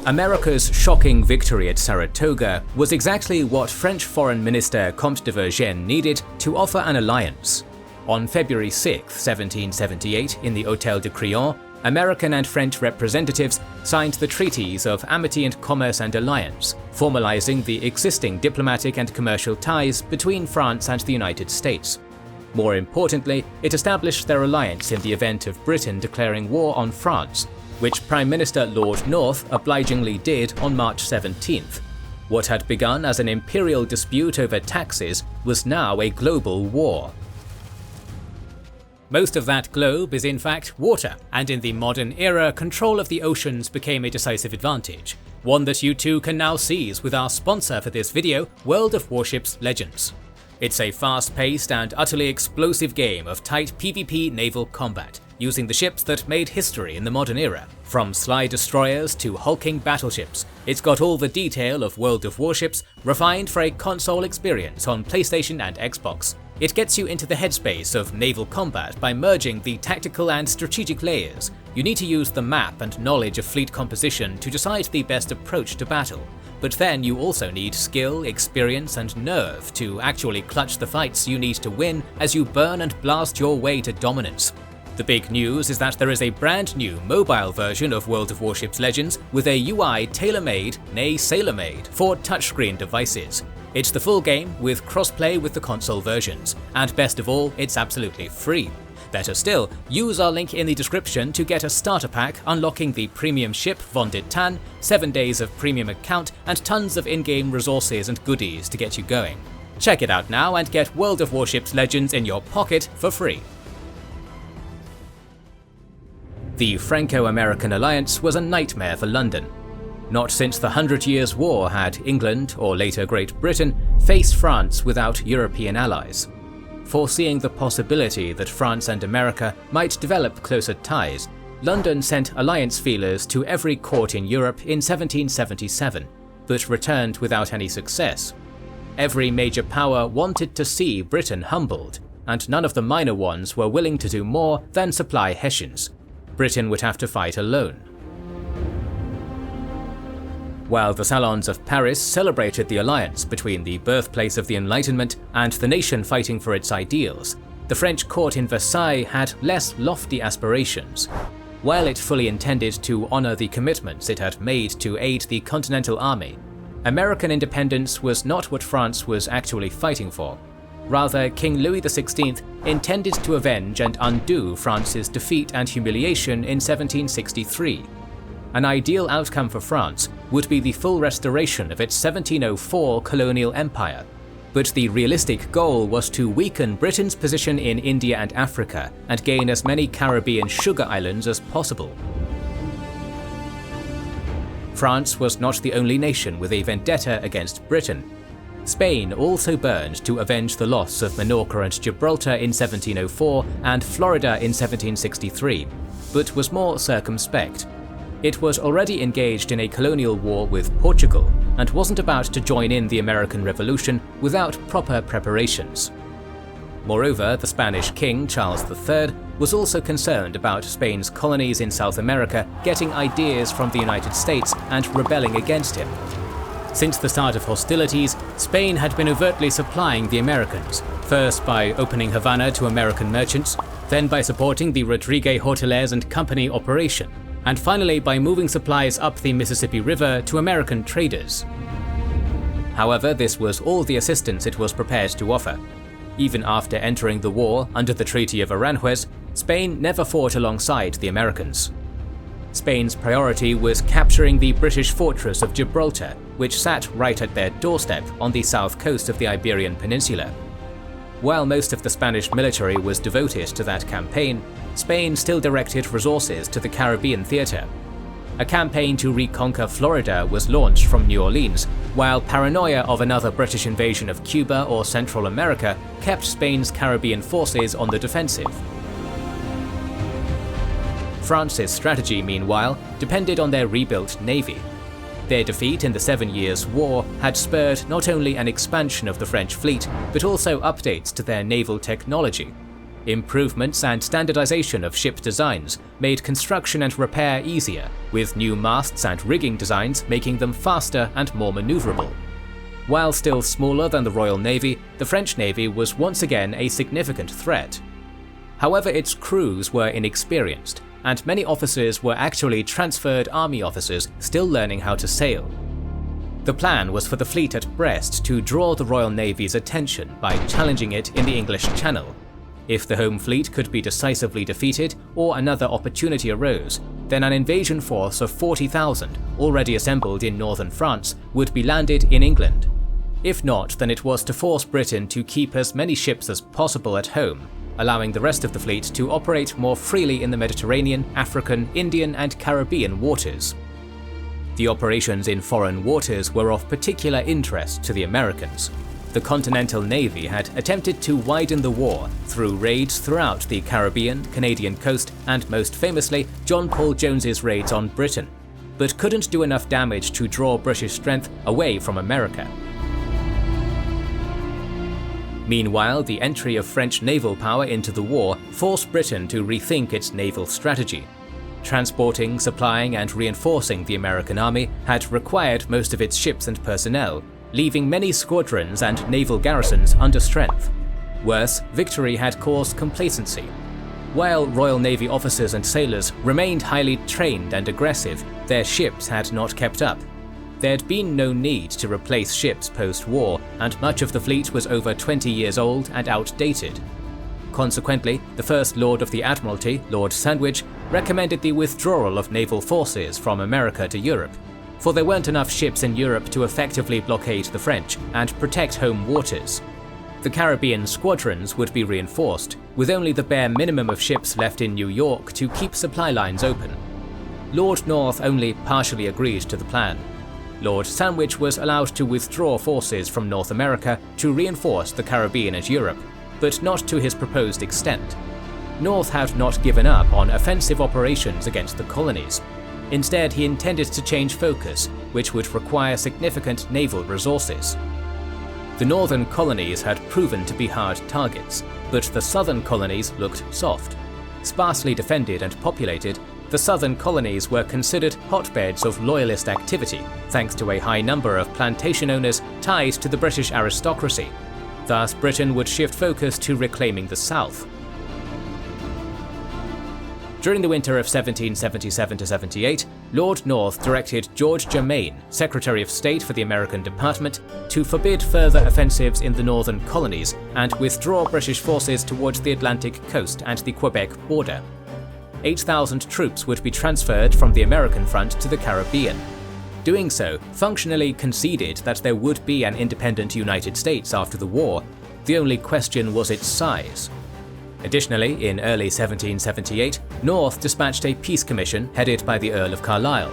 America's shocking victory at Saratoga was exactly what French Foreign Minister Comte de Vergennes needed to offer an alliance. On February 6, 1778, in the Hôtel de Crillon, American and French representatives signed the Treaties of Amity and Commerce and Alliance, formalizing the existing diplomatic and commercial ties between France and the United States. More importantly, it established their alliance in the event of Britain declaring war on France, which Prime Minister Lord North obligingly did on March 17th. What had begun as an imperial dispute over taxes was now a global war. Most of that globe is in fact water, and in the modern era, control of the oceans became a decisive advantage, one that you too can now seize with our sponsor for this video, World of Warships Legends. It's a fast-paced and utterly explosive game of tight PvP naval combat, using the ships that made history in the modern era. From sly destroyers to hulking battleships, it's got all the detail of World of Warships refined for a console experience on PlayStation and Xbox. It gets you into the headspace of naval combat by merging the tactical and strategic layers. You need to use the map and knowledge of fleet composition to decide the best approach to battle. But then you also need skill, experience, and nerve to actually clutch the fights you need to win as you burn and blast your way to dominance. The big news is that there is a brand new mobile version of World of Warships Legends with a UI tailor-made, nay sailor-made, for touchscreen devices. It's the full game with crossplay with the console versions, and best of all, it's absolutely free. Better still, use our link in the description to get a starter pack unlocking the premium ship Vendée Tan, 7 days of premium account, and tons of in-game resources and goodies to get you going. Check it out now and get World of Warships Legends in your pocket for free. The Franco-American alliance was a nightmare for London. Not since the 100 Years' War had England, or later Great Britain, faced France without European allies. Foreseeing the possibility that France and America might develop closer ties, London sent alliance feelers to every court in Europe in 1777, but returned without any success. Every major power wanted to see Britain humbled, and none of the minor ones were willing to do more than supply Hessians. Britain would have to fight alone. While the salons of Paris celebrated the alliance between the birthplace of the Enlightenment and the nation fighting for its ideals, the French court in Versailles had less lofty aspirations. While it fully intended to honor the commitments it had made to aid the Continental Army, American independence was not what France was actually fighting for. Rather, King Louis XVI intended to avenge and undo France's defeat and humiliation in 1763. An ideal outcome for France would be the full restoration of its 1704 colonial empire, but the realistic goal was to weaken Britain's position in India and Africa and gain as many Caribbean sugar islands as possible. France was not the only nation with a vendetta against Britain. Spain also burned to avenge the loss of Minorca and Gibraltar in 1704 and Florida in 1763, but was more circumspect. It was already engaged in a colonial war with Portugal and wasn't about to join in the American Revolution without proper preparations. Moreover, the Spanish king, Charles III, was also concerned about Spain's colonies in South America getting ideas from the United States and rebelling against him. Since the start of hostilities, Spain had been overtly supplying the Americans, first by opening Havana to American merchants, then by supporting the Rodriguez Hoteliers and Company operation, and finally by moving supplies up the Mississippi River to American traders. However, this was all the assistance it was prepared to offer. Even after entering the war under the Treaty of Aranjuez, Spain never fought alongside the Americans. Spain's priority was capturing the British fortress of Gibraltar, which sat right at their doorstep on the south coast of the Iberian Peninsula. While most of the Spanish military was devoted to that campaign, Spain still directed resources to the Caribbean theater. A campaign to reconquer Florida was launched from New Orleans, while paranoia of another British invasion of Cuba or Central America kept Spain's Caribbean forces on the defensive. France's strategy, meanwhile, depended on their rebuilt navy. Their defeat in the 7 Years' War had spurred not only an expansion of the French fleet, but also updates to their naval technology. Improvements and standardization of ship designs made construction and repair easier, with new masts and rigging designs making them faster and more maneuverable. While still smaller than the Royal Navy, the French Navy was once again a significant threat. However, its crews were inexperienced, and many officers were actually transferred army officers still learning how to sail. The plan was for the fleet at Brest to draw the Royal Navy's attention by challenging it in the English Channel. If the home fleet could be decisively defeated or another opportunity arose, then an invasion force of 40,000, already assembled in northern France, would be landed in England. If not, then it was to force Britain to keep as many ships as possible at home, allowing the rest of the fleet to operate more freely in the Mediterranean, African, Indian, and Caribbean waters. The operations in foreign waters were of particular interest to the Americans. The Continental Navy had attempted to widen the war through raids throughout the Caribbean, Canadian coast, and most famously, John Paul Jones's raids on Britain, but couldn't do enough damage to draw British strength away from America. Meanwhile, the entry of French naval power into the war forced Britain to rethink its naval strategy. Transporting, supplying, and reinforcing the American army had required most of its ships and personnel, leaving many squadrons and naval garrisons under strength. Worse, victory had caused complacency. While Royal Navy officers and sailors remained highly trained and aggressive, their ships had not kept up. There'd been no need to replace ships post-war, and much of the fleet was over 20 years old and outdated. Consequently, the First Lord of the Admiralty, Lord Sandwich, recommended the withdrawal of naval forces from America to Europe, for there weren't enough ships in Europe to effectively blockade the French and protect home waters. The Caribbean squadrons would be reinforced, with only the bare minimum of ships left in New York to keep supply lines open. Lord North only partially agreed to the plan. Lord Sandwich was allowed to withdraw forces from North America to reinforce the Caribbean and Europe, but not to his proposed extent. North had not given up on offensive operations against the colonies. Instead, he intended to change focus, which would require significant naval resources. The northern colonies had proven to be hard targets, but the southern colonies looked soft. Sparsely defended and populated, the southern colonies were considered hotbeds of loyalist activity, thanks to a high number of plantation owners tied to the British aristocracy. Thus, Britain would shift focus to reclaiming the south. During the winter of 1777–78, Lord North directed George Germain, Secretary of State for the American Department, to forbid further offensives in the northern colonies and withdraw British forces towards the Atlantic coast and the Quebec border. 8,000 troops would be transferred from the American front to the Caribbean. Doing so functionally conceded that there would be an independent United States after the war. The only question was its size. Additionally, in early 1778, North dispatched a peace commission headed by the Earl of Carlisle.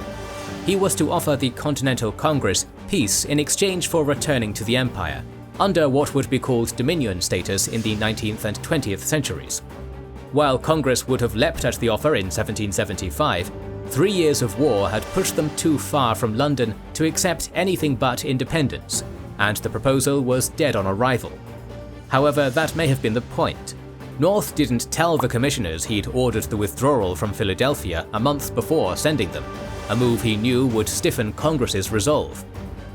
He was to offer the Continental Congress peace in exchange for returning to the Empire, under what would be called Dominion status in the 19th and 20th centuries. While Congress would have leapt at the offer in 1775, 3 years of war had pushed them too far from London to accept anything but independence, and the proposal was dead on arrival. However, that may have been the point. North didn't tell the commissioners he'd ordered the withdrawal from Philadelphia a month before sending them, a move he knew would stiffen Congress's resolve.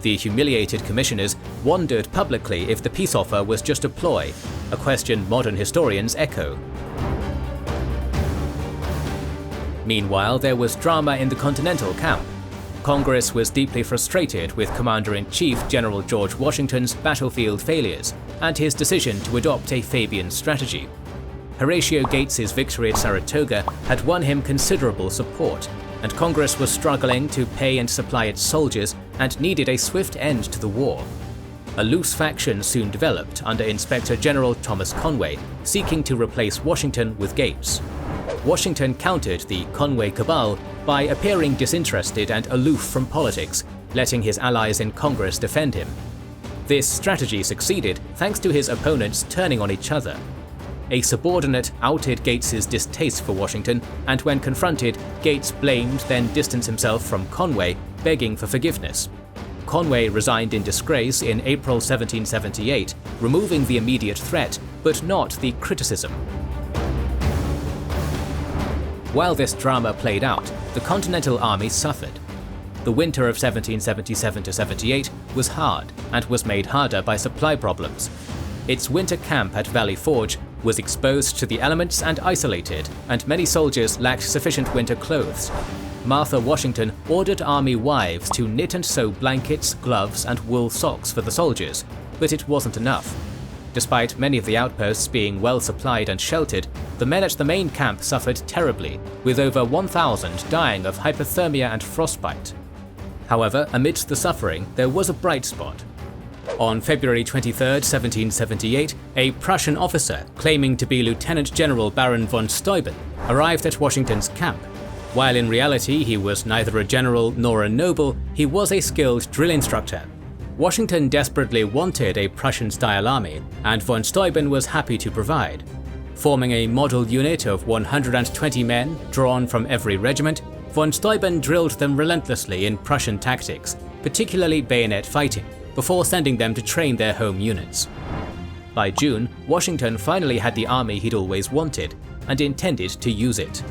The humiliated commissioners wondered publicly if the peace offer was just a ploy, a question modern historians echo. Meanwhile, there was drama in the Continental camp. Congress was deeply frustrated with Commander-in-Chief General George Washington's battlefield failures and his decision to adopt a Fabian strategy. Horatio Gates's victory at Saratoga had won him considerable support, and Congress was struggling to pay and supply its soldiers and needed a swift end to the war. A loose faction soon developed under Inspector General Thomas Conway, seeking to replace Washington with Gates. Washington countered the Conway cabal by appearing disinterested and aloof from politics, letting his allies in Congress defend him. This strategy succeeded thanks to his opponents turning on each other. A subordinate outed Gates's distaste for Washington, and when confronted, Gates blamed then distanced himself from Conway, begging for forgiveness. Conway resigned in disgrace in April 1778, removing the immediate threat, but not the criticism. While this drama played out, the Continental Army suffered. The winter of 1777–78 was hard and was made harder by supply problems. Its winter camp at Valley Forge was exposed to the elements and isolated, and many soldiers lacked sufficient winter clothes. Martha Washington ordered army wives to knit and sew blankets, gloves, and wool socks for the soldiers, but it wasn't enough. Despite many of the outposts being well supplied and sheltered, the men at the main camp suffered terribly, with over 1,000 dying of hypothermia and frostbite. However, amidst the suffering, there was a bright spot. On February 23, 1778, a Prussian officer claiming to be Lieutenant General Baron von Steuben arrived at Washington's camp. While in reality he was neither a general nor a noble, he was a skilled drill instructor. Washington desperately wanted a Prussian-style army, and von Steuben was happy to provide. Forming a model unit of 120 men drawn from every regiment, von Steuben drilled them relentlessly in Prussian tactics, particularly bayonet fighting, before sending them to train their home units. By June, Washington finally had the army he'd always wanted, and intended to use it.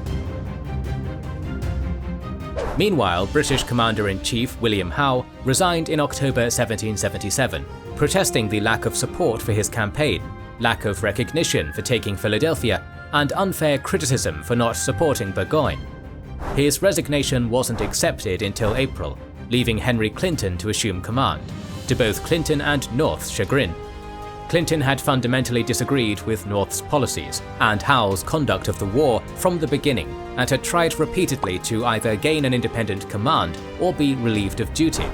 Meanwhile, British Commander-in-Chief William Howe resigned in October 1777, protesting the lack of support for his campaign, lack of recognition for taking Philadelphia, and unfair criticism for not supporting Burgoyne. His resignation wasn't accepted until April, leaving Henry Clinton to assume command, to both Clinton and North's chagrin. Clinton had fundamentally disagreed with North's policies and Howe's conduct of the war from the beginning, and had tried repeatedly to either gain an independent command or be relieved of duty.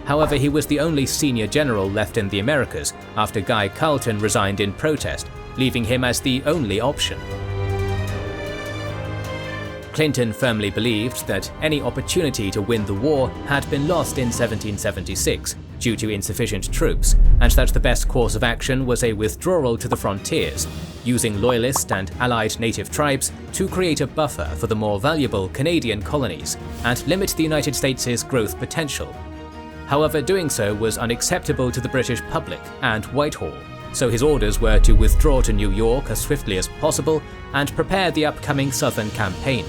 However, he was the only senior general left in the Americas after Guy Carleton resigned in protest, leaving him as the only option. Clinton firmly believed that any opportunity to win the war had been lost in 1776 due to insufficient troops, and that the best course of action was a withdrawal to the frontiers, using Loyalist and allied native tribes to create a buffer for the more valuable Canadian colonies and limit the United States' growth potential. However, doing so was unacceptable to the British public and Whitehall, so his orders were to withdraw to New York as swiftly as possible and prepare the upcoming Southern campaign.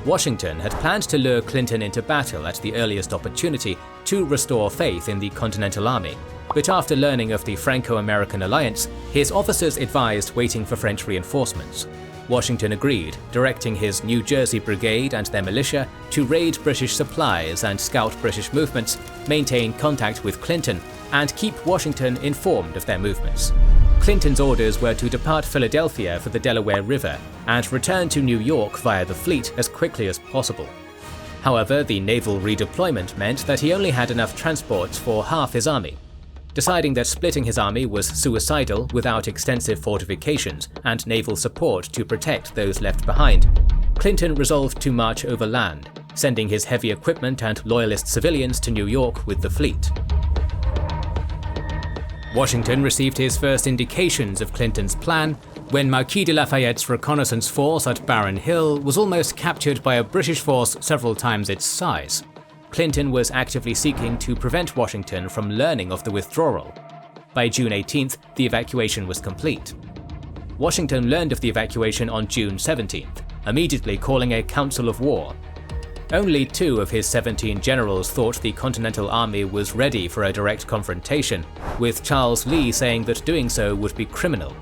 Washington had planned to lure Clinton into battle at the earliest opportunity to restore faith in the Continental Army, but after learning of the Franco-American alliance, his officers advised waiting for French reinforcements. Washington agreed, directing his New Jersey Brigade and their militia to raid British supplies and scout British movements, maintain contact with Clinton, and keep Washington informed of their movements. Clinton's orders were to depart Philadelphia for the Delaware River and return to New York via the fleet as quickly as possible. However, the naval redeployment meant that he only had enough transports for half his army. Deciding that splitting his army was suicidal without extensive fortifications and naval support to protect those left behind, Clinton resolved to march overland, sending his heavy equipment and Loyalist civilians to New York with the fleet. Washington received his first indications of Clinton's plan when Marquis de Lafayette's reconnaissance force at Barron Hill was almost captured by a British force several times its size. Clinton was actively seeking to prevent Washington from learning of the withdrawal. By June 18th, the evacuation was complete. Washington learned of the evacuation on June 17th, immediately calling a council of war. Only 2 of his 17 generals thought the Continental Army was ready for a direct confrontation, with Charles Lee saying that doing so would be criminal.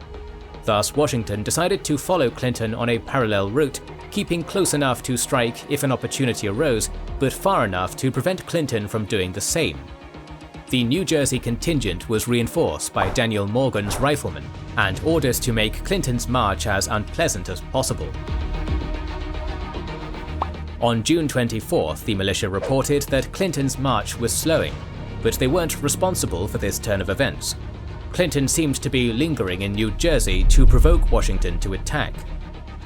Thus, Washington decided to follow Clinton on a parallel route, keeping close enough to strike if an opportunity arose, but far enough to prevent Clinton from doing the same. The New Jersey contingent was reinforced by Daniel Morgan's riflemen, and orders to make Clinton's march as unpleasant as possible. On June 24th, the militia reported that Clinton's march was slowing, but they weren't responsible for this turn of events. Clinton seemed to be lingering in New Jersey to provoke Washington to attack.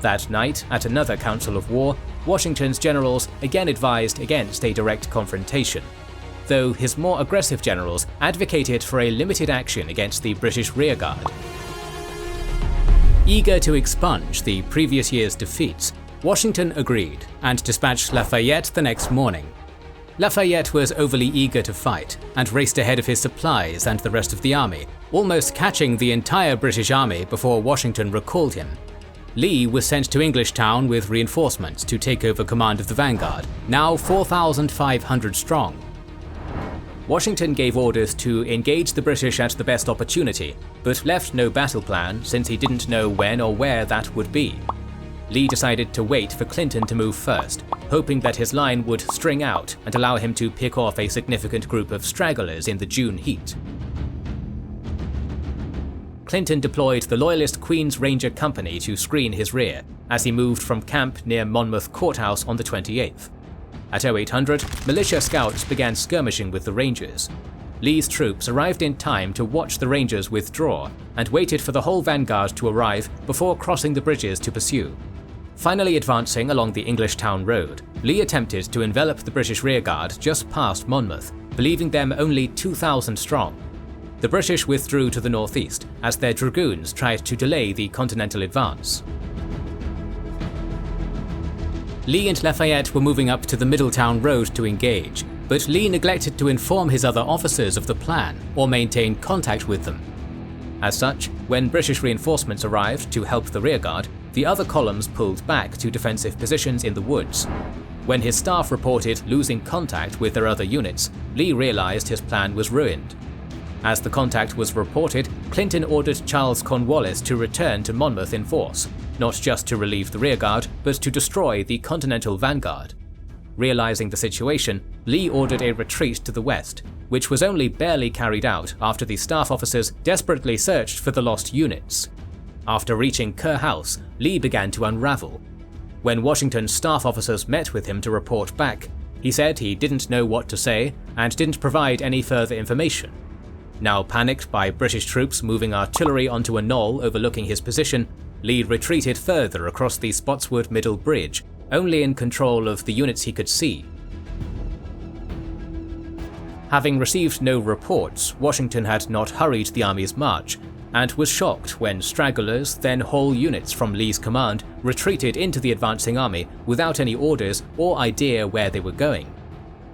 That night, at another council of war, Washington's generals again advised against a direct confrontation, though his more aggressive generals advocated for a limited action against the British rearguard. Eager to expunge the previous year's defeats, Washington agreed and dispatched Lafayette the next morning. Lafayette was overly eager to fight and raced ahead of his supplies and the rest of the army, almost catching the entire British army before Washington recalled him. Lee was sent to Englishtown with reinforcements to take over command of the vanguard, now 4,500 strong. Washington gave orders to engage the British at the best opportunity, but left no battle plan since he didn't know when or where that would be. Lee decided to wait for Clinton to move first, hoping that his line would string out and allow him to pick off a significant group of stragglers in the June heat. Clinton deployed the Loyalist Queen's Ranger Company to screen his rear, as he moved from camp near Monmouth Courthouse on the 28th. At 0800, militia scouts began skirmishing with the Rangers. Lee's troops arrived in time to watch the Rangers withdraw, and waited for the whole vanguard to arrive before crossing the bridges to pursue. Finally advancing along the Englishtown road, Lee attempted to envelop the British rearguard just past Monmouth, believing them only 2,000 strong. The British withdrew to the northeast as their dragoons tried to delay the Continental advance. Lee and Lafayette were moving up to the Middletown Road to engage, but Lee neglected to inform his other officers of the plan or maintain contact with them. As such, when British reinforcements arrived to help the rearguard, the other columns pulled back to defensive positions in the woods. When his staff reported losing contact with their other units, Lee realized his plan was ruined. As the contact was reported, Clinton ordered Charles Cornwallis to return to Monmouth in force, not just to relieve the rearguard, but to destroy the Continental vanguard. Realizing the situation, Lee ordered a retreat to the west, which was only barely carried out after the staff officers desperately searched for the lost units. After reaching Courthouse, Lee began to unravel. When Washington's staff officers met with him to report back, he said he didn't know what to say and didn't provide any further information. Now panicked by British troops moving artillery onto a knoll overlooking his position, Lee retreated further across the Spotswood Middle Bridge, only in control of the units he could see. Having received no reports, Washington had not hurried the army's march, and was shocked when stragglers, then whole units from Lee's command, retreated into the advancing army without any orders or idea where they were going.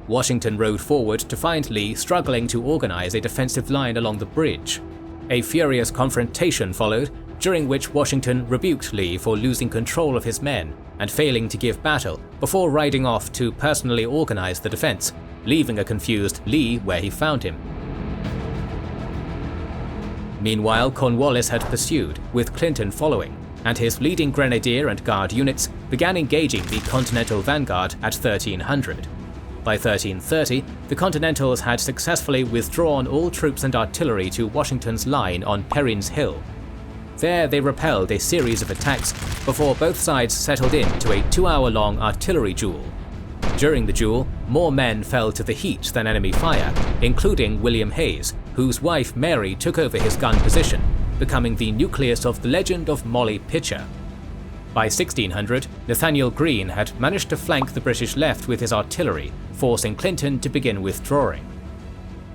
Washington rode forward to find Lee struggling to organize a defensive line along the bridge. A furious confrontation followed, during which Washington rebuked Lee for losing control of his men and failing to give battle before riding off to personally organize the defense, leaving a confused Lee where he found him. Meanwhile, Cornwallis had pursued, with Clinton following, and his leading grenadier and guard units began engaging the Continental vanguard at 1300. By 1330, the Continentals had successfully withdrawn all troops and artillery to Washington's line on Perrines Hill. There they repelled a series of attacks before both sides settled into a 2-hour-long artillery duel. During the duel, more men fell to the heat than enemy fire, including William Hayes, whose wife Mary took over his gun position, becoming the nucleus of the legend of Molly Pitcher. By 1600, Nathaniel Greene had managed to flank the British left with his artillery, forcing Clinton to begin withdrawing.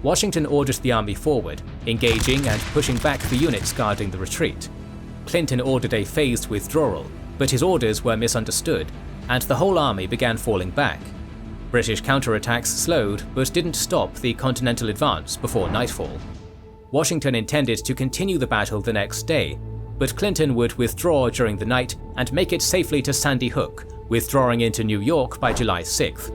Washington ordered the army forward, engaging and pushing back the units guarding the retreat. Clinton ordered a phased withdrawal, but his orders were misunderstood, and the whole army began falling back. British counterattacks slowed but didn't stop the Continental advance before nightfall. Washington intended to continue the battle the next day, but Clinton would withdraw during the night and make it safely to Sandy Hook, withdrawing into New York by July 6th.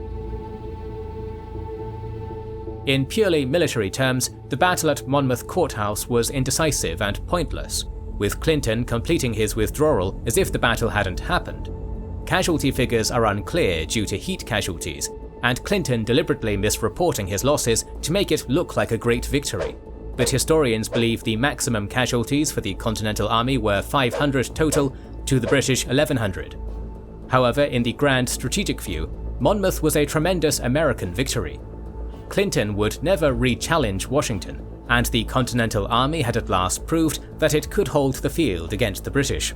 In purely military terms, the battle at Monmouth Courthouse was indecisive and pointless, with Clinton completing his withdrawal as if the battle hadn't happened. Casualty figures are unclear due to heat casualties, and Clinton deliberately misreporting his losses to make it look like a great victory. But historians believe the maximum casualties for the Continental Army were 500 total to the British 1100. However, in the grand strategic view, Monmouth was a tremendous American victory. Clinton would never re-challenge Washington, and the Continental Army had at last proved that it could hold the field against the British.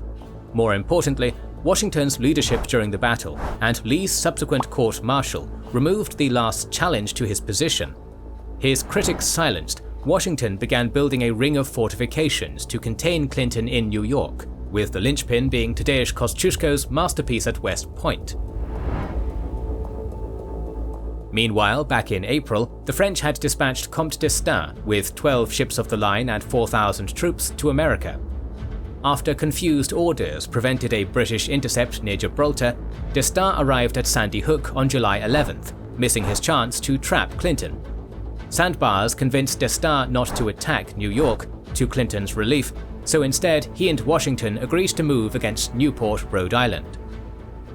More importantly, Washington's leadership during the battle and Lee's subsequent court-martial removed the last challenge to his position. His critics silenced, Washington began building a ring of fortifications to contain Clinton in New York, with the linchpin being Tadeusz Kosciuszko's masterpiece at West Point. Meanwhile, back in April, the French had dispatched Comte d'Estaing with 12 ships of the line and 4,000 troops to America. after confused orders prevented a British intercept near Gibraltar, D'Estaing arrived at Sandy Hook on July 11th, missing his chance to trap Clinton. Sandbars convinced D'Estaing not to attack New York, to Clinton's relief, so instead he and Washington agreed to move against Newport, Rhode Island.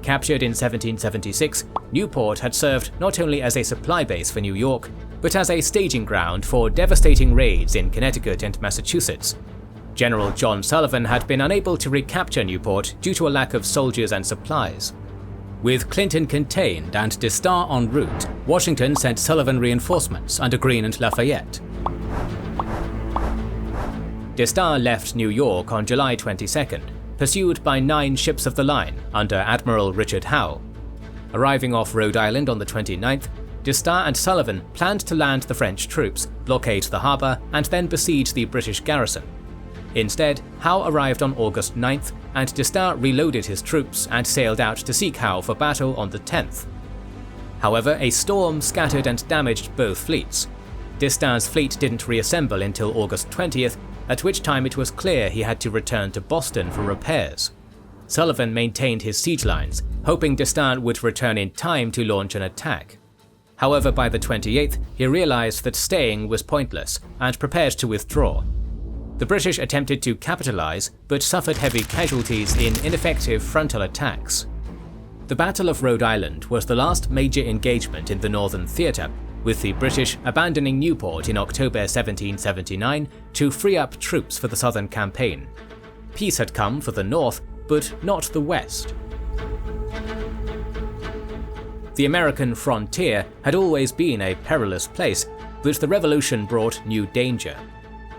Captured in 1776, Newport had served not only as a supply base for New York, but as a staging ground for devastating raids in Connecticut and Massachusetts. General John Sullivan had been unable to recapture Newport due to a lack of soldiers and supplies. With Clinton contained and D'Estaing en route, Washington sent Sullivan reinforcements under Greene and Lafayette. D'Estaing left New York on July 22nd, pursued by 9 ships of the line under Admiral Richard Howe. Arriving off Rhode Island on the 29th, D'Estaing and Sullivan planned to land the French troops, blockade the harbour, and then besiege the British garrison. Instead, Howe arrived on August 9th, and D'Estaing reloaded his troops and sailed out to seek Howe for battle on the 10th. However, a storm scattered and damaged both fleets. D'Estaing's fleet didn't reassemble until August 20th, at which time it was clear he had to return to Boston for repairs. Sullivan maintained his siege lines, hoping D'Estaing would return in time to launch an attack. However, by the 28th, he realized that staying was pointless and prepared to withdraw. The British attempted to capitalize, but suffered heavy casualties in ineffective frontal attacks. The Battle of Rhode Island was the last major engagement in the Northern Theatre, with the British abandoning Newport in October 1779 to free up troops for the Southern campaign. Peace had come for the North, but not the West. The American frontier had always been a perilous place, but the Revolution brought new danger.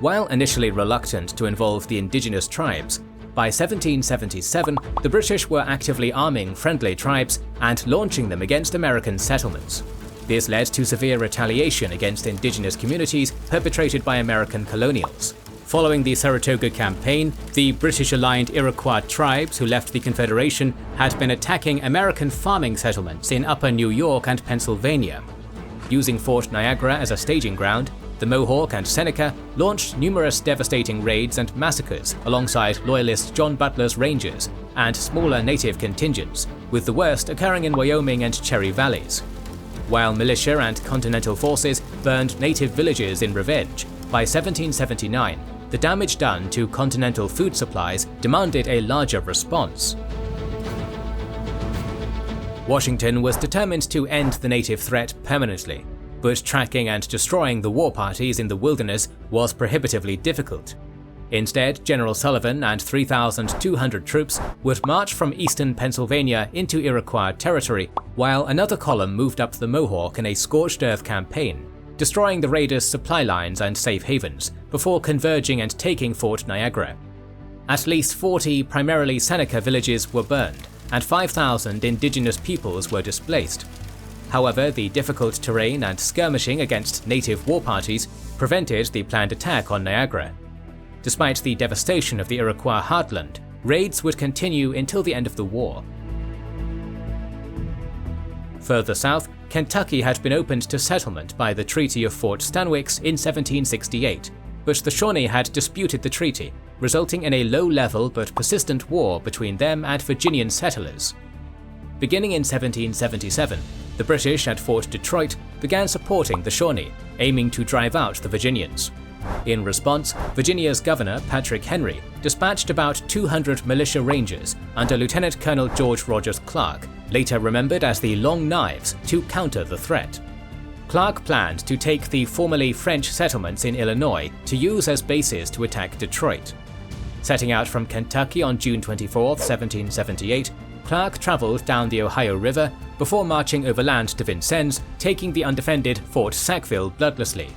While initially reluctant to involve the indigenous tribes, by 1777 the British were actively arming friendly tribes and launching them against American settlements. This led to severe retaliation against indigenous communities perpetrated by American colonials. Following the Saratoga campaign, the British-aligned Iroquois tribes who left the Confederation had been attacking American farming settlements in upper New York and Pennsylvania. Using Fort Niagara as a staging ground, the Mohawk and Seneca launched numerous devastating raids and massacres alongside Loyalist John Butler's Rangers and smaller native contingents, with the worst occurring in Wyoming and Cherry Valleys. While militia and Continental forces burned native villages in revenge, by 1779, the damage done to Continental food supplies demanded a larger response. Washington was determined to end the native threat permanently, but tracking and destroying the war parties in the wilderness was prohibitively difficult. Instead, General Sullivan and 3,200 troops would march from eastern Pennsylvania into Iroquois territory, while another column moved up the Mohawk in a scorched earth campaign, destroying the raiders' supply lines and safe havens, before converging and taking Fort Niagara. At least 40 primarily Seneca villages were burned, and 5,000 indigenous peoples were displaced. However, the difficult terrain and skirmishing against native war parties prevented the planned attack on Niagara. Despite the devastation of the Iroquois heartland, raids would continue until the end of the war. Further south, Kentucky had been opened to settlement by the Treaty of Fort Stanwix in 1768, but the Shawnee had disputed the treaty, resulting in a low-level but persistent war between them and Virginian settlers. Beginning in 1777, the British at Fort Detroit began supporting the Shawnee, aiming to drive out the Virginians. In response, Virginia's governor, Patrick Henry, dispatched about 200 militia rangers under Lieutenant Colonel George Rogers Clark, later remembered as the Long Knives, to counter the threat. Clark planned to take the formerly French settlements in Illinois to use as bases to attack Detroit. Setting out from Kentucky on June 24, 1778, Clark traveled down the Ohio River before marching overland to Vincennes, taking the undefended Fort Sackville bloodlessly.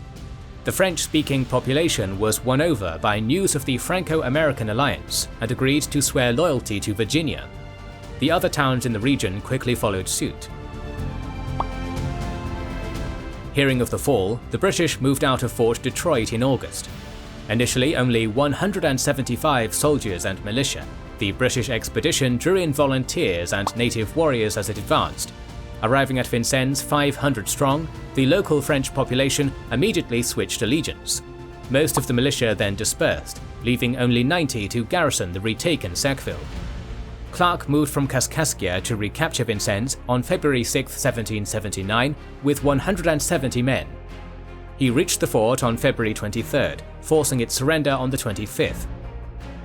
The French-speaking population was won over by news of the Franco-American alliance and agreed to swear loyalty to Virginia. The other towns in the region quickly followed suit. Hearing of the fall, the British moved out of Fort Detroit in August. Initially only 175 soldiers and militia, the British expedition drew in volunteers and native warriors as it advanced. Arriving at Vincennes 500 strong, the local French population immediately switched allegiance. Most of the militia then dispersed, leaving only 90 to garrison the retaken Sackville. Clark moved from Kaskaskia to recapture Vincennes on February 6, 1779, with 170 men. He reached the fort on February 23rd, forcing its surrender on the 25th.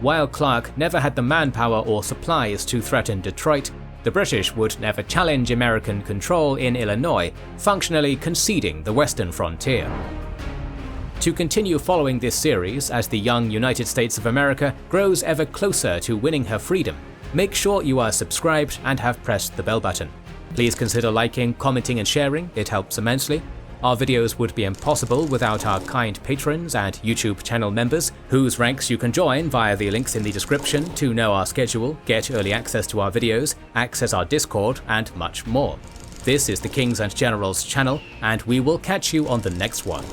While Clark never had the manpower or supplies to threaten Detroit, the British would never challenge American control in Illinois, functionally conceding the western frontier. To continue following this series as the young United States of America grows ever closer to winning her freedom, make sure you are subscribed and have pressed the bell button. Please consider liking, commenting and sharing, it helps immensely. Our videos would be impossible without our kind patrons and YouTube channel members, whose ranks you can join via the links in the description to know our schedule, get early access to our videos, access our Discord, and much more. This is the Kings and Generals channel, and we will catch you on the next one.